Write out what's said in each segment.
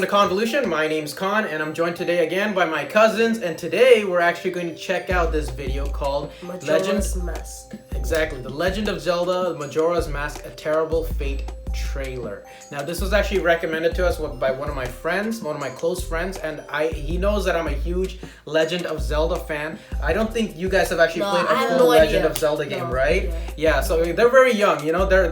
to Khanvolution. My name's Khan, and I'm joined today again by my cousins. And today we're actually going to check out this video called Majora's Mask. Exactly, The Legend of Zelda: Majora's Mask: A Terrible Fate trailer. Now, this was actually recommended to us by one of my friends, one of my close friends, and he knows that I'm a huge Legend of Zelda fan. I don't think you guys have actually played a full Legend of Zelda game, right? Yeah, so they're very young, you know, they're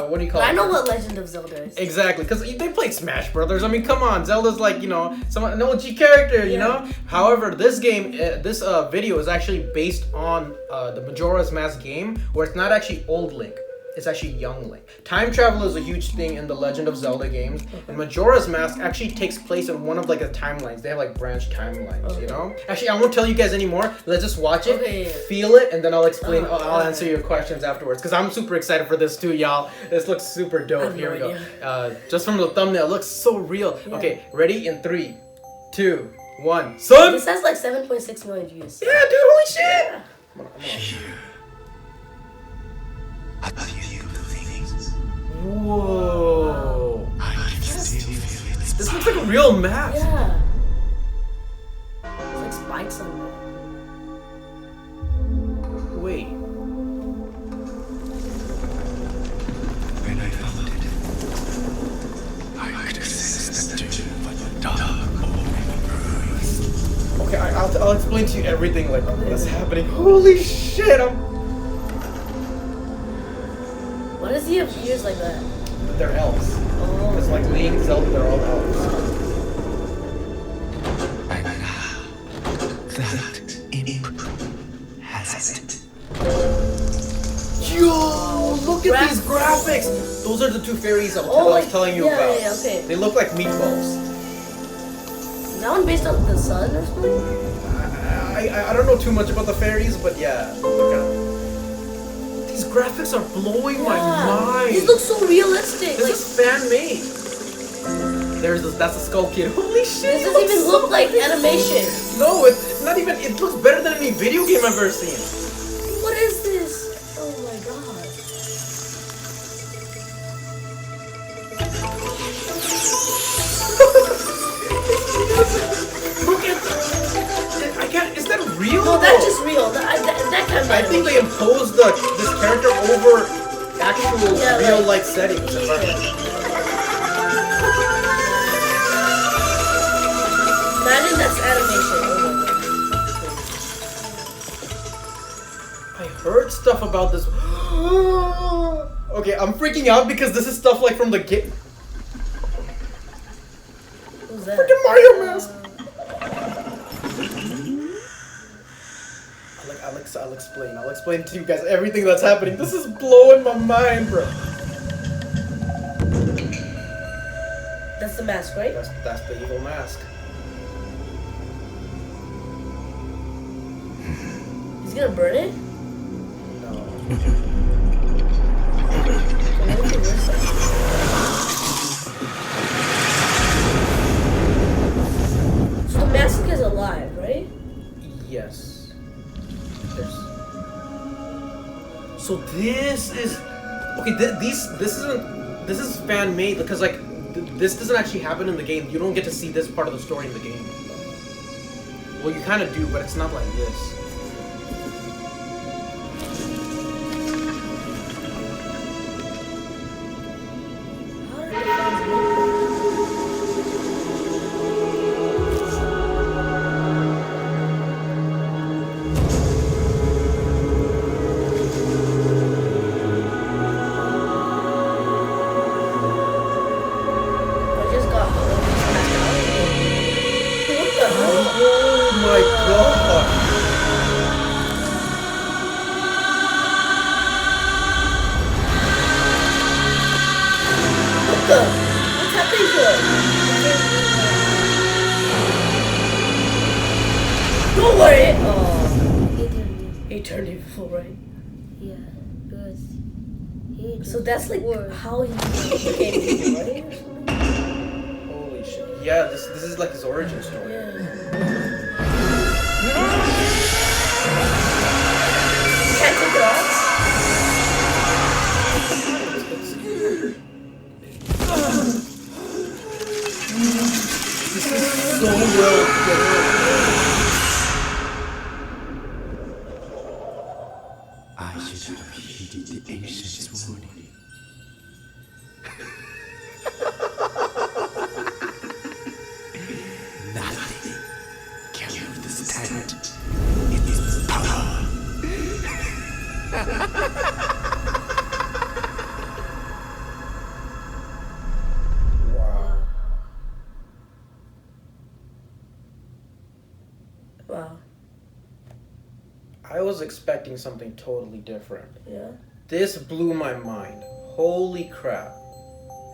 what do you call it? I know what Legend of Zelda is. Exactly, because they played Smash Brothers. I mean, come on, Zelda's like, you know, an OG character, you know? However, this game, this video is actually based on the Majora's Mask game, where it's not actually old Link. It's actually young Link. Time travel is a huge thing in the Legend of Zelda games, and Majora's Mask actually takes place in one of like the timelines. They have like branched timelines, you know? Actually, I won't tell you guys anymore. Let's just watch it, feel it, and then I'll explain. I'll answer your questions afterwards, because I'm super excited for this too, y'all. This looks super dope. Here we go. Just from the thumbnail, it looks so real. Okay, ready? In 3, 2, 1. Son! This has like 7.6 million views. Yeah, dude, holy shit! Whoa! This looks like a real mask. Yeah. It's like spikes on it. Wait. When I found it, I could sense the doom of the dark brewing. Okay, I'll explain to you everything like what's happening. Holy shit! Why does he have ears like that? They're elves. Oh. It's like Link, Zelda, they're all elves. And now, that imp has it. Yo, look at these graphics! Those are the two fairies I was telling you about. Yeah, okay. They look like meatballs. Is that one based on the sun or something? I don't know too much about the fairies, but yeah. Look at them. These graphics are blowing my mind. These look so realistic. This is fan-made. That's the Skull Kid. Holy shit! This doesn't even look like animation. No, it's not even. It looks better than any video game I've ever seen. What is this? Oh my god. Look at. I can't. Is that real? No, that's just real. That kind of. I think they imposed this character over actual real-life settings. Imagine that's animation. I heard stuff about this. Okay, I'm freaking out because this is stuff like from the game. Who's that? Freaking Mario mask. I'll explain to you guys everything that's happening. This is blowing my mind, bro. That's the mask, right? That's the evil mask. He's gonna burn it? No. So the mask is alive, right? Yes. So this is okay. This is fan made because like this doesn't actually happen in the game. You don't get to see this part of the story in the game. Well, you kind of do, but it's not like this. Oh my god! What's happening to it? Don't worry! Oh. He turned evil, right? Yeah, because so that's like how he became evil, right? Or something? Holy shit. Yeah, this is like his origin story. Can't take it off? I should have heeded the ancient's warning. Nothing can withstand its power. Wow. Wow. I was expecting something totally different. Yeah. This blew my mind. Holy crap.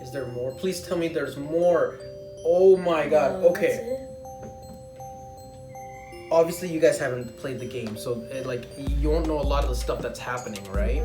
Is there more? Please tell me there's more. Oh my god. That's Okay. it? Obviously you guys haven't played the game, so like you won't know a lot of the stuff that's happening, right?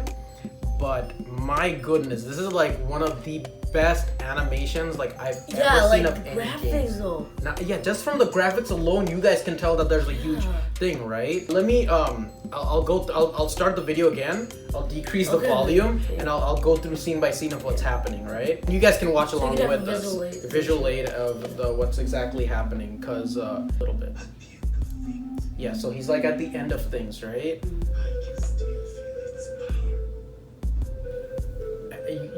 But my goodness, this is like one of the best animations like I've ever seen of any graphics game. though. Now, yeah, just from the graphics alone, you guys can tell that there's a huge thing, right? Let me I'll start the video again. I'll decrease the volume and I'll go through scene by scene of what's happening, right? You guys can watch along can have with a us. Visual aid of the what's exactly happening, cause a little bit. Yeah, so he's like at the end of things, right?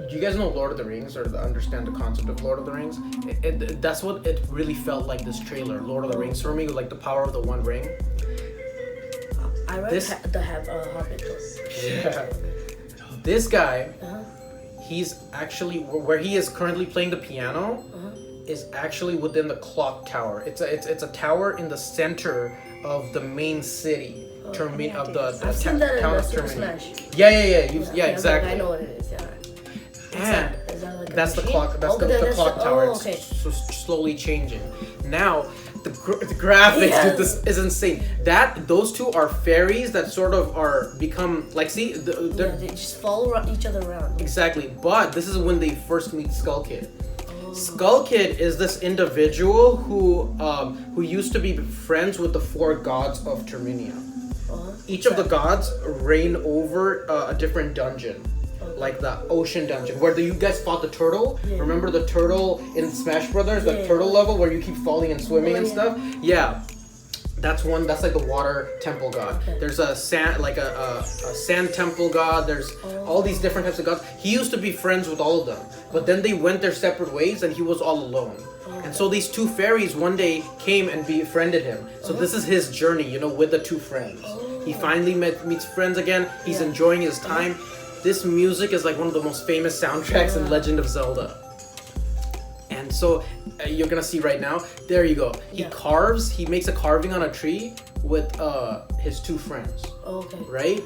You guys know Lord of the Rings or understand the concept of Lord of the Rings? That's what it really felt like, this trailer. Lord of the Rings for me, with like the power of the One Ring. I read the Hobbit though. Yeah. This guy, he's actually where he is currently playing the piano. Is actually within the clock tower. It's a tower in the center of the main city. Of the town of Termini. Yeah, exactly. I know what it is. Yeah. And Is that like a that's the machine? clock. That's Okay, the clock tower. Oh, okay. It's slowly changing. Now the graphics, dude, this is insane. Those two are fairies that sort of are become like, see, They just follow each other around. exactly. But this is when they first meet Skull Kid. Skull Kid is this individual who used to be friends with the 4 gods of Terminia. Each of the gods reign over a different dungeon. Like the ocean dungeon where you guys fought the turtle. Remember the turtle in Smash Brothers, the turtle level where you keep falling and swimming and stuff? Yeah. That's like the water temple god. There's a sand, like a sand temple god. There's all these different types of gods. He used to be friends with all of them, but then they went their separate ways and he was all alone. And so these 2 fairies one day came and befriended him. So this is his journey, with the 2 friends. He finally meets friends again. He's enjoying his time. This music is like one of the most famous soundtracks in Legend of Zelda. And so you're gonna see right now. There you go. He makes a carving on a tree with his 2 friends. Okay. Right?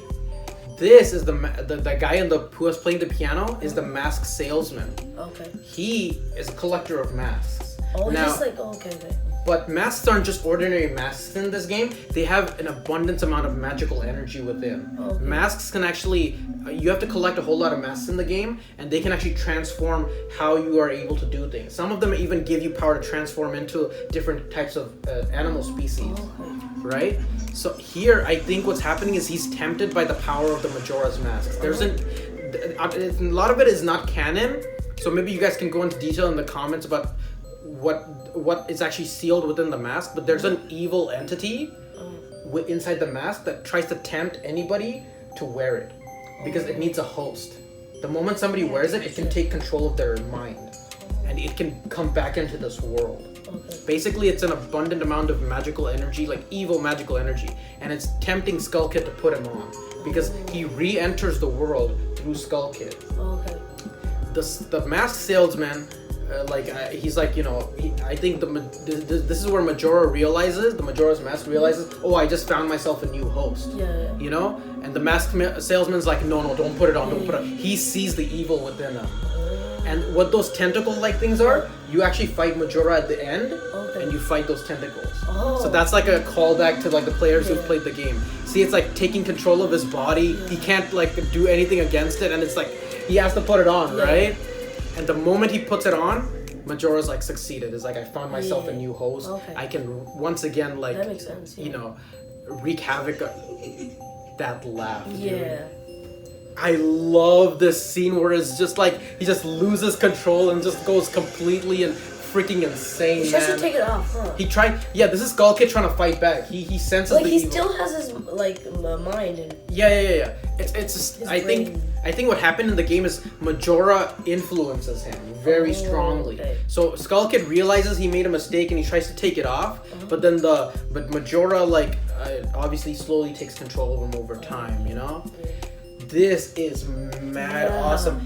This is the guy who was playing the piano is the mask salesman. Okay. He is a collector of masks. Oh, now, just like okay. but masks aren't just ordinary masks in this game. They have an abundant amount of magical energy within. Okay. Masks can actually, you have to collect a whole lot of masks in the game, and they can actually transform how you are able to do things. Some of them even give you power to transform into different types of animal species, right? So here, I think what's happening is he's tempted by the power of the Majora's masks. A lot of it is not canon, so maybe you guys can go into detail in the comments about what is actually sealed within the mask, but there's an evil entity inside the mask that tries to tempt anybody to wear it because it needs a host. The moment somebody wears it, it can take control of their mind and it can come back into this world. Basically, it's an abundant amount of magical energy, like evil magical energy, and it's tempting Skull Kid to put him on because he re-enters the world through Skull Kid. The masked salesman, he's like, I think this is where Majora's Mask realizes, oh, I just found myself a new host. And the masked salesman's like, no, don't put it on, don't put it on. He sees the evil within him. And what those tentacle-like things are, you actually fight Majora at the end, and you fight those tentacles. So that's like a callback to like the players who've played the game. See, it's like taking control of his body. He can't like do anything against it, and it's like he has to put it on, right? And the moment he puts it on, Majora's like succeeded. It's like, I found myself a new host. I can once again like, that makes sense, wreak havoc. That laugh. Dude. I love this scene where it's just like he just loses control and just goes completely and freaking insane, He tries to man. take it off, huh? He tried. Yeah, this is Skull Kid trying to fight back. He senses Like the he evil. still has his mind and Yeah. It's just, his I think what happened in the game is Majora influences him very strongly. Okay. So Skull Kid realizes he made a mistake and he tries to take it off, but then Majora like obviously slowly takes control of him over time. You know, this is mad awesome.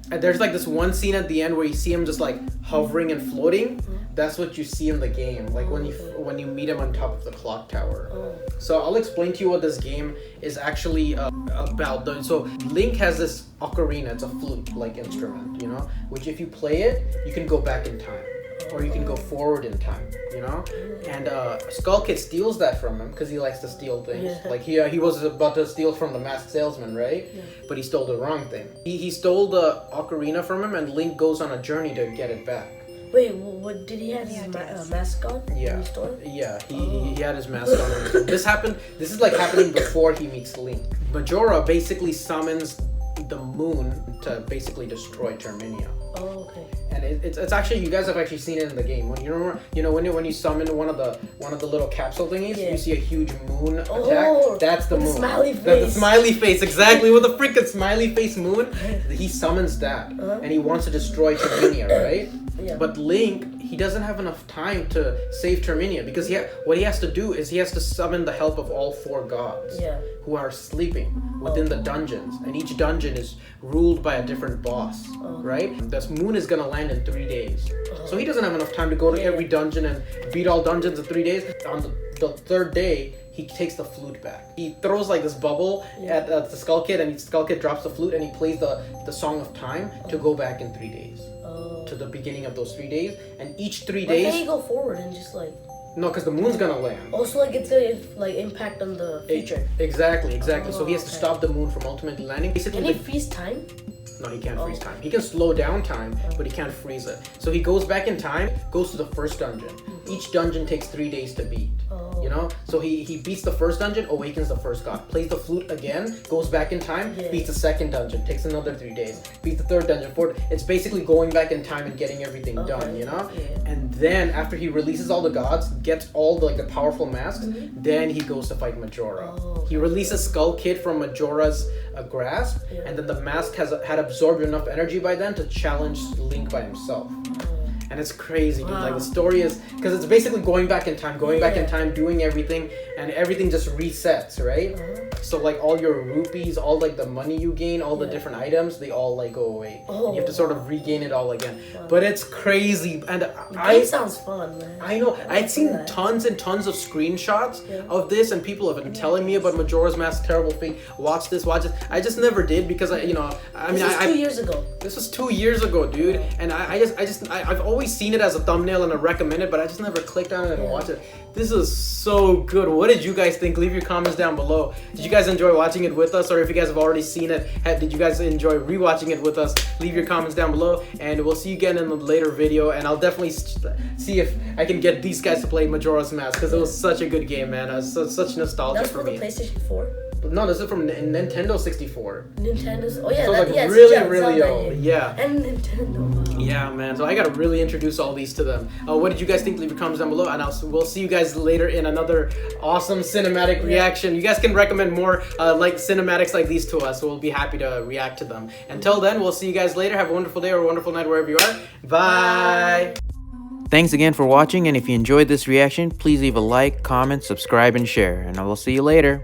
And there's like this one scene at the end where you see him just like hovering and floating. That's what you see in the game, like when you meet him on top of the clock tower. So I'll explain to you what this game is actually about. So Link has this ocarina. It's a flute-like instrument, you know, which if you play it, you can go back in time, or you can go forward in time, you know. And Skull Kid steals that from him because he likes to steal things. Yeah. Like he was about to steal from the masked salesman, right? Yeah. But he stole the wrong thing. He stole the ocarina from him, and Link goes on a journey to get it back. wait, what did he have his mask on? Yeah. When he stole it? Yeah, he had his mask on. This is like happening before he meets Link. Majora basically summons the moon to basically destroy Terminia. Oh, okay. And it's actually, you guys have actually seen it in the game. When you remember, when you summon one of the little capsule thingies, you see a huge moon attack. That's the moon. Smiley face. That's the smiley face, exactly. With the freaking smiley face moon, he summons that, and he wants to destroy Terminia, right? Yeah. But Link, he doesn't have enough time to save Terminia because what he has to do is he has to summon the help of all 4 gods who are sleeping within the dungeons, and each dungeon is ruled by a different boss, right? This moon is gonna land in 3 days, so he doesn't have enough time to go to every dungeon and beat all dungeons in 3 days. On the 3rd day, he takes the flute back. He throws like this bubble at the Skull Kid, and Skull Kid drops the flute, and he plays the Song of Time to go back in 3 days. To the beginning of those 3 days, and each 3 days. Why can't he go forward and just like? No, because the moon's gonna land. Also, like it's gonna like impact on the future. Exactly. So he has to stop the moon from ultimately landing. Basically, Can he freeze time? No, he can't freeze time. He can slow down time, but he can't freeze it. So he goes back in time, goes to the first dungeon. Each dungeon takes 3 days to beat. You know? So he beats the first dungeon, awakens the first god, plays the flute again, goes back in time, beats the second dungeon, takes another 3 days, beats the 3rd dungeon, 4th. It's basically going back in time and getting everything done, you know? And then after he releases all the gods, gets all the powerful masks, then he goes to fight Majora. He releases Skull Kid from Majora's grasp, and then the mask had absorbed enough energy by then to challenge Link by himself. And it's crazy, dude. Like the story is, because it's basically going back in time, doing everything, and everything just resets, right? So like all your rupees, all like the money you gain, all the different items, they all like go away. You have to sort of regain it all again. But it's crazy, and It sounds fun, man. I know. I'd seen tons and tons of screenshots of this, and people have been telling me about Majora's Mask terrible fate. Watch this. I just never did because This was 2 years ago. This was 2 years ago, dude. And I've always seen it as a thumbnail and a recommended, but I just never clicked on it and watched it. This is so good. What did you guys think? Leave your comments down below. Did you guys enjoy watching it with us, or if you guys have already seen it, did you guys enjoy rewatching it with us? Leave your comments down below, and we'll see you again in a later video. And I'll definitely see if I can get these guys to play Majora's Mask, because it was such a good game, man. Such nostalgia That's for from me. the PlayStation 4. No, this is from Nintendo 64. Nintendo's. Oh yeah, So that, like yeah, really Zelda, old. Yeah. And Nintendo. Wow. Yeah, man. So I gotta really introduce all these to them. What did you guys think? Leave your comments down below, and we'll see you guys later in another awesome cinematic reaction. You guys can recommend more like cinematics like these to us, so we'll be happy to react to them. Until then, we'll see you guys later. Have a wonderful day or a wonderful night wherever you are. Bye. Thanks again for watching, and if you enjoyed this reaction, please leave a like, comment, subscribe, and share, and I will see you later.